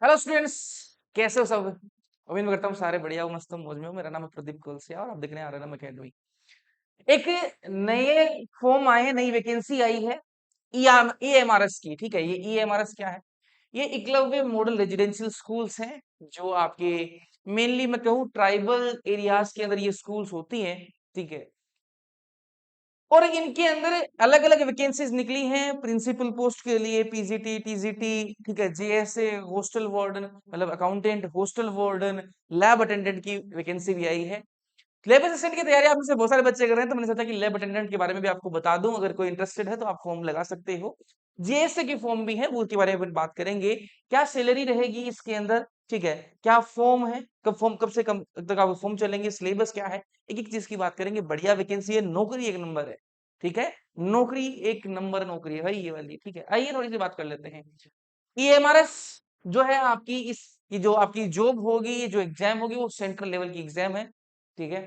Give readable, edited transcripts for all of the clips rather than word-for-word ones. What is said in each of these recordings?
Hello students, कैसे हो सब। उम्मीद करता हूँ सारे बढ़िया हो, मस्त हो, मौज में हो। मेरा नाम है प्रदीप कुलसिया और आप देख रहे हैं आरएनएम एकेडमी। एक नए फॉर्म आए हैं, नई वैकेंसी आई है ईएमआरएस की। ठीक है, ये ईएमआरएस क्या है? ये एकलव्य मॉडल रेजिडेंशियल स्कूल्स हैं जो आपके मेनली मैं कहूँ ट्राइबल एरियाज के अंदर ये स्कूल्स होती हैं। ठीक है, और इनके अंदर अलग अलग वैकेंसीज निकली हैं प्रिंसिपल पोस्ट के लिए, पीजीटी, टीजीटी। ठीक है, जेएसए, हॉस्टल वार्डन मतलब accountant, hostel warden, lab attendant की वैकेंसी भी आई है। लैब असिस्टेंट की तैयारी आप में से बहुत सारे बच्चे कर रहे हैं, तो मैंने सोचा कि लैब अटेंडेंट के बारे में भी आपको बता दूं। अगर कोई इंटरेस्टेड है तो आप फॉर्म लगा सकते हो। जेएसए की फॉर्म भी है, वो के बारे में बात करेंगे। क्या सैलरी रहेगी इसके अंदर? ठीक है, क्या फॉर्म है, कब से कब तक आप फॉर्म चलेंगे, सिलेबस क्या है, एक एक चीज की बात करेंगे। बढ़िया वैकेंसी है, नौकरी एक नंबर है। ठीक है, नौकरी एक नंबर नौकरी है भाई ये वाली। ठीक है, आइए थोड़ी सी बात कर लेते हैं। ईएमआरएस जो है आपकी इस ये जो आपकी जॉब होगी, ये जो एग्जाम होगी, वो सेंट्रल लेवल की एग्जाम है। ठीक है,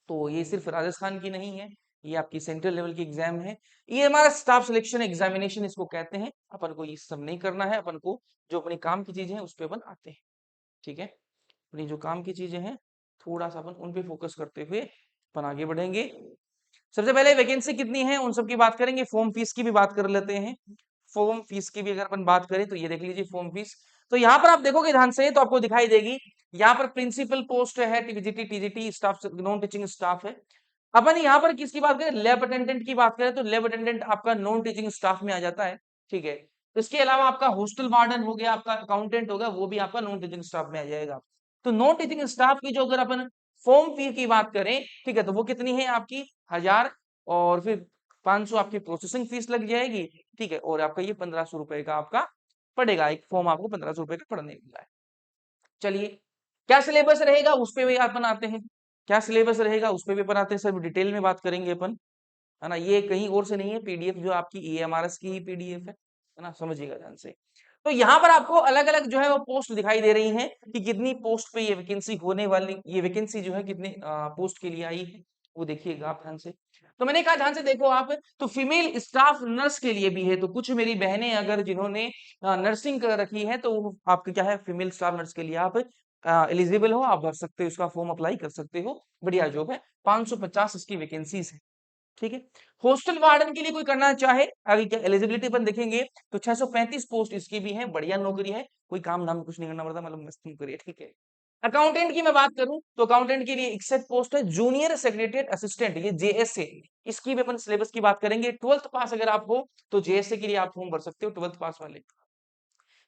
तो ये सिर्फ राजस्थान की नहीं है, ये आपकी सेंट्रल लेवल की एग्जाम है। ये हमारा स्टाफ सिलेक्शन एग्जामिनेशन इसको कहते हैं। अपन को ये सब नहीं करना है, अपन को जो अपनी काम की चीजें हैं उस पर अपन आते हैं। ठीक है, अपनी जो काम की चीजें हैं थोड़ा सा अपन उन पे फोकस करते हुए अपन आगे बढ़ेंगे। सबसे पहले वैकेंसी कितनी है उन सब की बात करेंगे, फॉर्म फीस की भी बात कर लेते हैं। फॉर्म फीस की भी अगर अपन बात करें तो ये देख लीजिए फॉर्म फीस। तो यहाँ पर आप देखोगे ध्यान से तो आपको दिखाई देगी, यहाँ पर प्रिंसिपल पोस्ट है, TGT, TGT staff, non teaching staff है। अपन यहाँ पर किसकी बात करें, लैब अटेंडेंट की बात करें तो लैब अटेंडेंट आपका नॉन टीचिंग स्टाफ में आ जाता है। ठीक है, इसके अलावा आपका हॉस्टल वार्डन हो गया, आपका अकाउंटेंट होगा, वो भी आपका नॉन टीचिंग स्टाफ में आ जाएगा। तो नॉन टीचिंग स्टाफ की जो अगर अपन फॉर्म फी की बात करें, ठीक है, तो वो कितनी है आपकी 1000, और फिर 500 आपकी प्रोसेसिंग फीस लग जाएगी। ठीक है, और आपका ये 1500 रुपए का आपका पड़ेगा, एक फॉर्म आपको 1500 रुपए का पड़ने वाला है। चलिए, क्या सिलेबस रहेगा उस पे भी अपन आते हैं। क्या सिलेबस रहेगा उस पे भी अपन आते हैं, सब डिटेल में बात करेंगे अपन, है ना। ये कहीं और से नहीं है, पीडीएफ जो आपकी ईएमआरएस की ही पीडीएफ है ना, समझिएगा ध्यान से। तो यहाँ पर आपको अलग अलग जो है वो पोस्ट दिखाई दे रही हैं कि कितनी पोस्ट पे ये वैकेंसी होने वाली, ये वैकेंसी जो है कितने पोस्ट के लिए आई है, वो देखिएगा आप ध्यान से। तो मैंने कहा ध्यान से देखो आप, तो फीमेल स्टाफ नर्स के लिए भी है। तो कुछ मेरी बहनें अगर जिन्होंने नर्सिंग कर रखी है तो आपके क्या है, फीमेल स्टाफ नर्स के लिए आप एलिजिबल हो, आप भर सकते हो, इसका फॉर्म अप्लाई कर सकते हो। बढ़िया जॉब है, 550 इसकी वैकेंसीज है। ठीक है, हॉस्टल वार्डन के लिए कोई करना चाहे, आगे क्या एलिजिबिलिटी अपन देखेंगे, तो 635 पोस्ट इसकी भी है। बढ़िया नौकरी है, कोई काम नाम कुछ नहीं करना पड़ता, मतलब मस्त नौकरी है। ठीक है, अकाउंटेंट की मैं बात करूं तो अकाउंटेंट के लिए 61 पोस्ट है, जूनियर सेक्रेटरीट असिस्टेंट, ये जेएसए। इसकी भी अपन सिलेबस की बात करेंगे। 12th पास अगर आप हो तो जेएसए के लिए आप फॉर्म भर सकते हो, 12th पास वाले।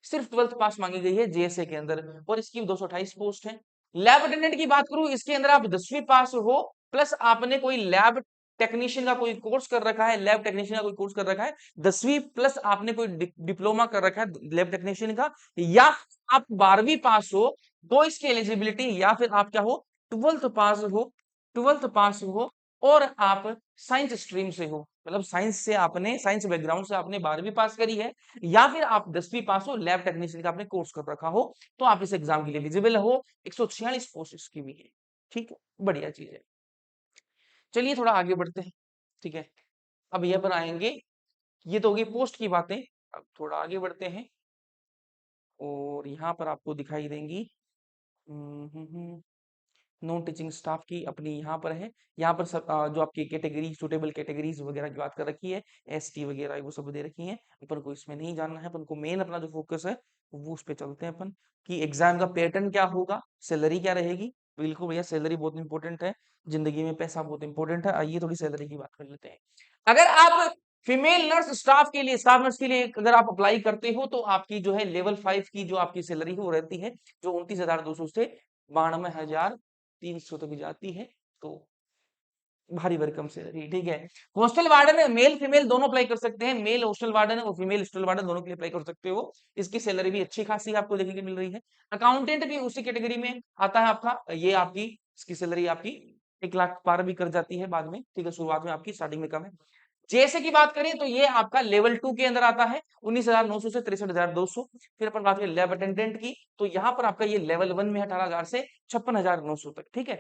सिर्फ 12th पास मांगी गई है जेएसए के अंदर, और इसकी 228 पोस्ट है। लैब अटेंडेंट की बात करूं, इसके अंदर आप 10वीं पास हो, प्लस आपने कोई लैब टेक्नीशियन का कोई कोर्स कर रखा है, लैब टेक्नीशियन का कोई कोर्स कर रखा है, 10वीं प्लस आपने कोई डिप्लोमा कर रखा है लैब टेक्नीशियन का, या आप 12वीं पास हो, तो इसकी एलिजिबिलिटी, या फिर आप क्या हो, 12th पास हो, 12th पास हो, और आप साइंस स्ट्रीम से हो, मतलब साइंस से आपने, साइंस बैकग्राउंड से आपने 12वीं पास करी है, या फिर आप 10वीं पास हो, लैब टेक्नीशियन का आपने कोर्स कर रखा हो, तो आप इस एग्जाम के लिए एलिजिबल हो। 146 पोस्ट इसकी भी है। ठीक है, बढ़िया चीज है। चलिए थोड़ा आगे बढ़ते हैं। ठीक है, अब ये पर आएंगे, ये तो होगी पोस्ट की बातें। अब थोड़ा आगे बढ़ते हैं, और यहाँ पर आपको दिखाई देंगी नॉन टीचिंग स्टाफ की अपनी यहाँ पर है। यहाँ पर सब जो आपकी कैटेगरी, सुटेबल कैटेगरीज वगैरह की बात कर रखी है, एसटी वगैरह वो सब दे रखी है। अपन को इसमें नहीं जानना है, अपन को मेन अपना जो फोकस है वो उस पे चलते हैं अपन, कि एग्जाम का पैटर्न क्या होगा, सैलरी क्या रहेगी। बिल्कुल भैया, सैलरी बहुत इंपॉर्टेंट है, जिंदगी में पैसा बहुत इंपॉर्टेंट है। आइए थोड़ी सैलरी की बात कर लेते हैं। अगर आप फीमेल नर्स स्टाफ के लिए, स्टाफ नर्स के लिए अगर आप अप्लाई करते हो, तो आपकी जो है लेवल 5 की जो आपकी सैलरी है वो रहती है, जो 29,200 से 92,300 तक जाती है। तो भारी भरकम सैलरी। ठीक है, हॉस्टल वार्डन है, मेल फीमेल दोनों अप्लाई कर सकते हैं, मेल हॉस्टल वार्डन है और फीमेल हॉस्टल वार्डन दोनों के लिए अप्लाई कर सकते हो। इसकी सैलरी भी अच्छी खासी आपको देखने को मिल रही है। अकाउंटेंट भी उसी कैटेगरी में आता है आपका, ये आपकी इसकी सैलरी आपकी 1 लाख पार भी कर जाती है बाद में। ठीक है, शुरुआत में आपकी स्टार्टिंग में कम है। जैसे की बात करें तो ये आपका लेवल 2 के अंदर आता है, 19,900 से 63,200। फिर अपन बात करें लैब अटेंडेंट की, तो यहाँ पर आपका ये लेवल 1 में 18,000 से 56,900 तक। ठीक है,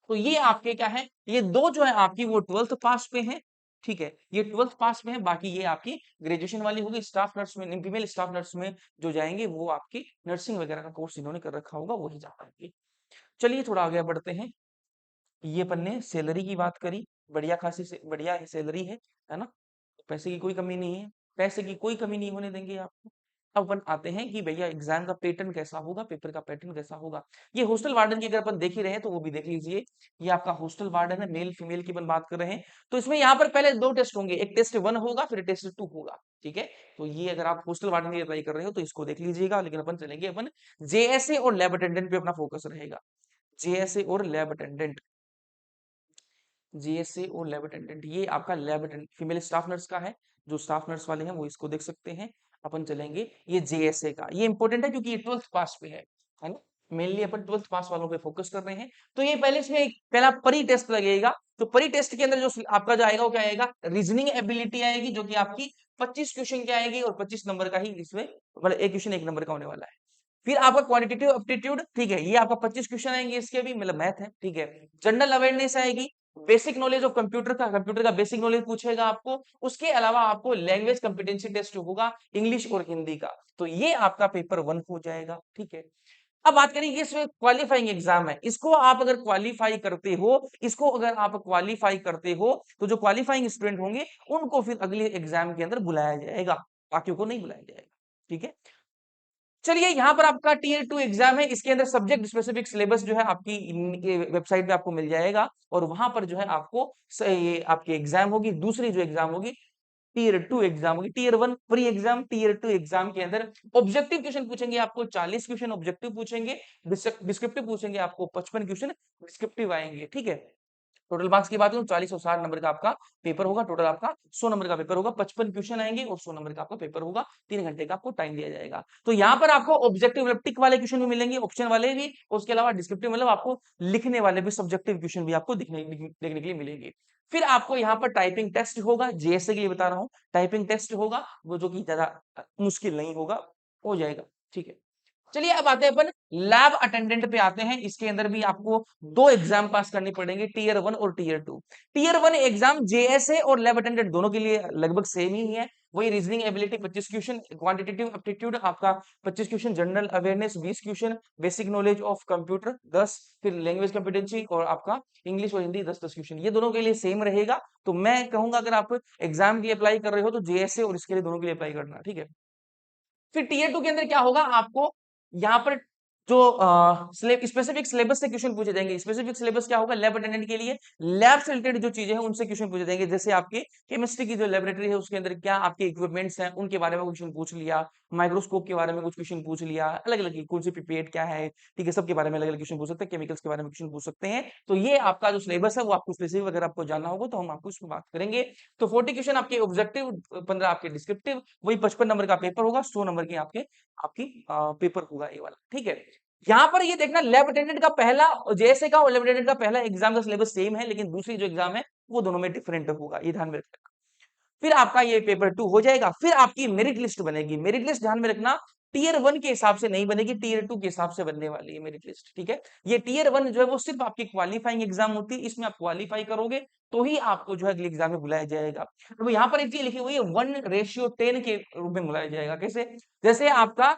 तो ये आपके क्या है, ये दो जो है आपकी वो 12th पास पे हैं, ठीक है, ये 12th पास में है, बाकी ये आपकी ग्रेजुएशन वाली होगी। स्टाफ नर्स में, फीमेल स्टाफ नर्स में जो जाएंगे वो आपकी नर्सिंग वगैरह का कोर्स जिन्होंने कर रखा होगा वही जा पाएंगे। चलिए थोड़ा आगे बढ़ते हैं। ये अपन ने सैलरी की बात करी, बढ़िया खासी से बढ़िया सैलरी है ना? पैसे की कोई कमी नहीं है, पैसे की कोई कमी नहीं होने देंगे आपको। अब अपन आते हैं कि भैया एग्जाम का पैटर्न कैसा होगा, पेपर का पैटर्न कैसा होगा। ये हॉस्टल वार्डन की अगर अपन देख ही रहे हैं तो वो भी देख लीजिए। ये आपका हॉस्टल वार्डन है, मेल फीमेल की अपन बात कर रहे हैं। तो इसमें यहाँ पर पहले 2 टेस्ट होंगे, एक टेस्ट 1 होगा फिर टेस्ट 2 होगा, ठीक है? तो ये अगर आप हॉस्टल वार्डन की अप्लाई कर रहे हो तो इसको देख लीजिएगा, लेकिन अपन चलेंगे अपन जेएसए और लैब अटेंडेंट पे अपना फोकस रहेगा। जेएसए और लैब अटेंडेंट, जीएसए और लैब अटेंडेंट, ये आपका lab attendant female staff nurse का है। जो स्टाफ नर्स वाले हैं वो इसको देख सकते हैं। अपन चलेंगे ये जेएसए का, ये इंपॉर्टेंट है क्योंकि ये 12th पास पे है ना? मेनली अपन 12th पास वालों पे फोकस कर रहे हैं। तो ये पहले इसमें एक पहला परी टेस्ट लगेगा। तो परी टेस्ट के अंदर जो आपका जो आएगा वो क्या आएगा, रीजनिंग एबिलिटी आएगी, जो कि आपकी 25 क्वेश्चन की आएगी और 25 नंबर का ही इसमें, मतलब एक क्वेश्चन 1 नंबर का होने वाला है। फिर आपका क्वांटिटेटिव एप्टीट्यूड, ठीक है, ये आपका 25 क्वेश्चन आएंगे इसके भी, मतलब मैथ है, ठीक है। जनरल अवेयरनेस आएगी, बेसिक नॉलेज ऑफ कंप्यूटर का बेसिक नॉलेज पूछेगा आपको। उसके अलावा आपको लैंग्वेज कॉम्पिटेंसी टेस्ट होगा इंग्लिश और हिंदी का। तो ये आपका पेपर 1 हो जाएगा, ठीक है। अब बात करें ये इसमें क्वालिफाइंग एग्जाम है, इसको आप अगर क्वालिफाई करते हो, इसको अगर आप क्वालिफाई करते हो तो जो क्वालिफाइंग स्टूडेंट होंगे उनको फिर अगले एग्जाम के अंदर बुलाया जाएगा, बाकियों को नहीं बुलाया जाएगा, ठीक है। चलिए यहाँ पर आपका टीयर 2 एग्जाम है, इसके अंदर सब्जेक्ट स्पेसिफिक सिलेबस जो है आपकी वेबसाइट पे आपको मिल जाएगा और वहां पर जो है आपको ये आपकी एग्जाम होगी। दूसरी जो एग्जाम होगी टीयर 2 एग्जाम होगी। Tier 1 pre exam, tier 2 exam के अंदर ऑब्जेक्टिव क्वेश्चन पूछेंगे आपको, 40 क्वेश्चन ऑब्जेक्टिव पूछेंगे, डिस्क्रिप्टिव पूछेंगे आपको 55 क्वेश्चन डिस्क्रिप्टिव आएंगे, ठीक है। टोटल मार्क्स की बात करूं 40 और 60 नंबर का आपका पेपर होगा, टोटल आपका 100 नंबर का पेपर होगा, 55 क्वेश्चन आएंगे और 100 नंबर का आपका पेपर होगा। 3 घंटे का आपको टाइम दिया जाएगा। तो यहाँ पर आपको ऑब्जेक्टिव मतलब टिक वाले क्वेश्चन भी मिलेंगे, ऑप्शन वाले भी, उसके अलावा डिस्क्रिप्टिव मतलब आपको लिखने वाले भी सब्जेक्टिव क्वेश्चन भी आपको देखने के लिए मिलेंगे। फिर आपको यहाँ पर टाइपिंग टेस्ट होगा, जेएसए के लिए बता रहा हूँ, टाइपिंग टेस्ट होगा वो, जो कि ज्यादा मुश्किल नहीं होगा, हो जाएगा, ठीक है। चलिए अब आते हैं अपन लैब अटेंडेंट पे आते हैं। इसके अंदर भी आपको 2 एग्जाम पास करनी पड़ेंगे, टीयर 1 और टीयर 2। टीयर 1 एग्जाम जेएसए और लैब अटेंडेंट दोनों के लिए लगभग सेम ही है। वही reasoning ability 25 question, quantitative aptitude आपका 25 question, general awareness 20 question, basic knowledge of computer 10, फिर लैंग्वेज कॉम्पिटेंसी और आपका इंग्लिश और हिंदी 10-10 क्वेश्चन, ये दोनों के लिए सेम रहेगा। तो मैं कहूंगा अगर आप एग्जाम की अप्लाई कर रहे हो तो जेएसए और इसके लिए दोनों के लिए अप्लाई करना, ठीक है। फिर टीयर 2 के अंदर क्या होगा, आपको यहाँ पर जो स्पेसिफिक सिलेबस से क्वेश्चन पूछे जाएंगे। स्पेसिफिक सिलेबस क्या होगा, लैब अटेंडेंट के लिए लैब से रिलेटेड जो चीजें हैं उनसे क्वेश्चन पूछे जाएंगे। जैसे आपके केमिस्ट्री की जो लेबोरेटरी है उसके अंदर क्या आपके इक्विपमेंट्स हैं उनके बारे में क्वेश्चन पूछ लिया, माइक्रोस्कोप के बारे में कुछ क्वेश्चन पूछ लिया, अलग अलग कौन सी पिपेट क्या है, ठीक है, सबके बारे में अलग अलग क्वेश्चन पूछ सकते हैं, केमिकल्स के बारे में क्वेश्चन पूछ सकते हैं। तो ये आपका जो सिलेबस है वो आपको स्पेसिफिक अगर आपको जानना होगा तो हम आपको इसमें बात करेंगे। तो 40 क्वेश्चन आपके ऑब्जेक्टिव, 15 आपके डिस्क्रिप्टिव, वही 55 नंबर का पेपर होगा, 100 नंबर की आपकी पेपर होगा ये वाला, ठीक है। यहाँ पर ये देखना लैब अटेंडेंट का पहला, जेएसए का और लैब अटेंडेंट का पहला एग्जाम का सिलेबस सेम है, लेकिन दूसरी जो एग्जाम है वो दोनों में डिफरेंट होगा, ये ध्यान में रखना। फिर आपका ये पेपर 2 हो जाएगा। फिर आपकी मेरिट लिस्ट बनेगी। मेरिट लिस्ट ध्यान में रखना टीयर 1 के हिसाब से नहीं बनेगी, टीयर 2 के हिसाब से बनने वाली है मेरिट लिस्ट, ठीक है। ये टीयर 1 जो है वो सिर्फ आपकी क्वालिफाइंग एग्जाम होती है, इसमें आप क्वालिफाई करोगे तो ही आपको जो है अगले एग्जाम में बुलाया जाएगा। तो यहाँ पर एक चीज लिखी हुई है 1:10 के रूप में बुलाया जाएगा। कैसे, जैसे आपका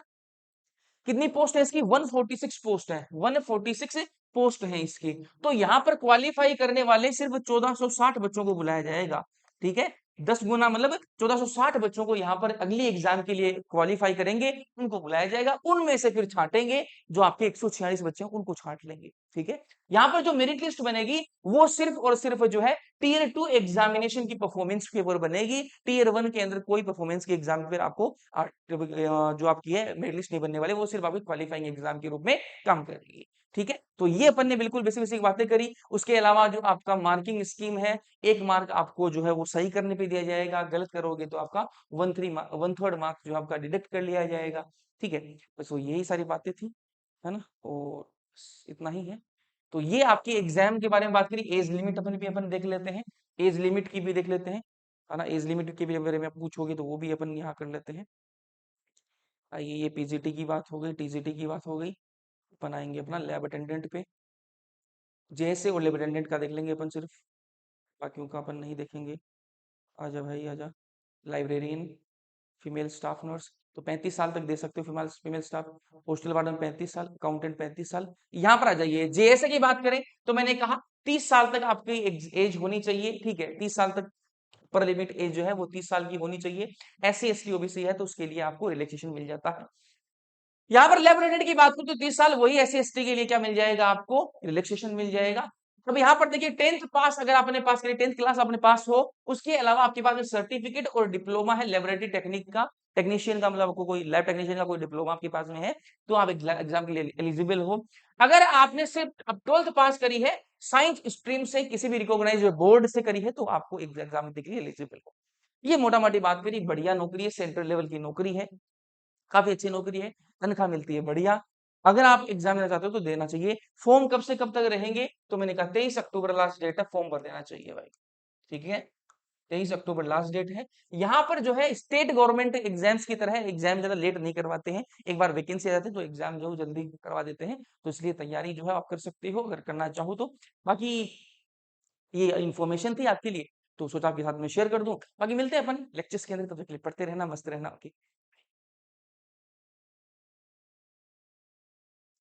कितनी पोस्ट है इसकी, 146 पोस्ट है, 146 पोस्ट है इसकी। तो यहाँ पर क्वालिफाई करने वाले सिर्फ 1460 बच्चों को बुलाया जाएगा, ठीक है। 10 गुना मतलब 1460 बच्चों को यहाँ पर अगली एग्जाम के लिए क्वालिफाई करेंगे, उनको बुलाया जाएगा। उनमें से फिर छांटेंगे, जो आपके 146 बच्चे हैं उनको छांट लेंगे, ठीक है। यहाँ पर जो मेरिट लिस्ट बनेगी वो सिर्फ और सिर्फ जो है टीयर 2 एग्जामिनेशन की परफॉर्मेंस के ऊपर बनेगी। टीयर 1 के अंदर कोई परफॉर्मेंस के एग्जाम पर आपको जो आपकी है मेरिट लिस्ट नहीं बनने वाले, वो सिर्फ आपकी क्वालिफाइंग एग्जाम के रूप में काम करेगी, ठीक है। तो ये अपन ने बिल्कुल बेसिक बेसिक बातें करी। उसके अलावा जो आपका मार्किंग स्कीम है, 1 मार्क आपको जो है वो सही करने पे दिया जाएगा, गलत करोगे तो आपका 1/3 मार्क जो आपका डिडक्ट कर लिया जाएगा, ठीक है। बस वो यही सारी बातें थी, है ना, और बस इतना ही है। तो ये आपकी एग्जाम के बारे में बात करी। एज लिमिट अपन भी अपन देख लेते हैं, एज लिमिट की भी देख लेते हैं, है ना। एज लिमिट के भी बारे में पूछोगे तो वो भी अपन यहाँ कर लेते हैं। आइए, ये पीजीटी की बात हो गई, टीजीटी की बात हो गई। अपन आएंगे अपना लैब अटेंडेंट पे। जेएसए और लैब अटेंडेंट का देख लेंगे अपन सिर्फ, बाकियों का अपन नहीं देखेंगे। आजा भाई आजा। लाइब्रेरियन, फीमेल स्टाफ नर्स, तो 35 साल तक दे सकते हो female female staff. Postal warden 35 साल, अकाउंटेंट 35 साल। यहाँ पर आ जाइए, जेएसए की बात करें तो मैंने कहा 30 साल तक आपकी एज होनी चाहिए, ठीक है, 30 साल तक पर लिमिट एज जो है वो 30 साल की होनी चाहिए। एससी एसटी ओबीसी है तो उसके लिए आपको रिलैक्सेशन मिल जाता है। यहाँ पर लेफ्टिनेंट की बात करूं तो 30 साल, वही एससी एसटी के लिए क्या मिल जाएगा आपको, रिलैक्सेशन मिल जाएगा। अब यहाँ पर देखिए 10th पास अगर आपने पास करी, 10th क्लास आपने पास हो, उसके अलावा आपके पास में सर्टिफिकेट और डिप्लोमा है लेबोरेटरी टेक्निक का, टेक्नीशियन का, मतलब आपको कोई लैब टेक्नीशियन का कोई डिप्लोमा आपके पास में है, तो आप एग्जाम के लिए एलिजिबल हो। अगर आपने सिर्फ अब 12th पास करी है साइंस स्ट्रीम से, किसी भी रिकॉग्नाइज बोर्ड से करी है, तो आपको एग्जाम के लिए एलिजिबल हो। ये मोटा मोटी बात करी, बढ़िया नौकरी है, सेंट्रल लेवल की नौकरी है, काफी अच्छी नौकरी है, तनख्वाह मिलती है बढ़िया। अगर आप एग्जाम देना चाहते हो तो देना चाहिए। फॉर्म कब से कब तक रहेंगे, तो मैंने कहा 23 अक्टूबर लास्ट डेट है, फॉर्म भर देना चाहिए भाई, ठीक है। 23 अक्टूबर लास्ट डेट है। यहाँ पर जो है स्टेट गवर्नमेंट एग्जाम्स की तरह एग्जाम ज्यादा लेट नहीं करवाते हैं, एक बार वैकेंसी आ जाती है तो एग्जाम जो जल्दी करवा देते हैं, तो इसलिए तैयारी जो है आप कर सकते हो अगर करना चाहो तो। बाकी ये इन्फॉर्मेशन थी आपके लिए, तो सोचा आपके साथ में शेयर कर दूं। बाकी मिलते हैं अपन लेक्चर्स के अंदर, तब तक के लिए पढ़ते रहना, मस्त रहना, ओके।